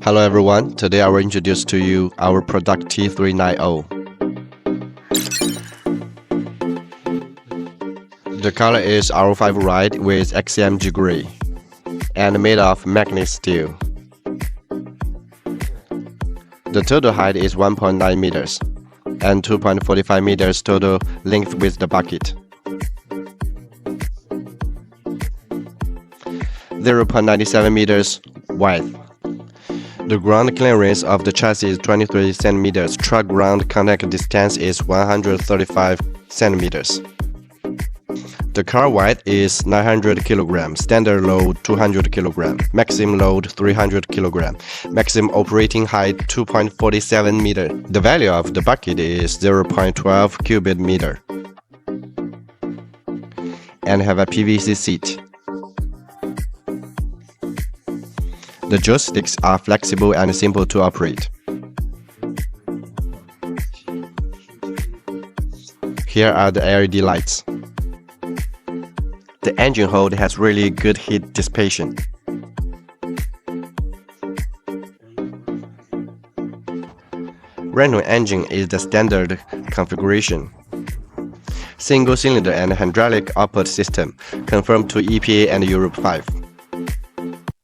Hello everyone, today I will introduce to you our product T390. The color is R5 Red with XMG gray and made of magnet steel. The total height is 1.9 meters and 2.45 meters total length with the bucket. 0.97 meters width. The ground clearance of the chassis is 23 centimeters. Truck ground contact distance is 135 centimeters. The car weight is 900 kg, standard load 200 kg, maximum load 300 kg, maximum operating height 2.47 meter. The value of the bucket is 0.12 cubic meter and have a PVC seat. The joysticks are flexible and simple to operate. Here are the LED lights. The engine hold has really good heat dissipation. Renault engine is the standard configuration. Single cylinder and hydraulic output system, conform to EPA and Europe 5.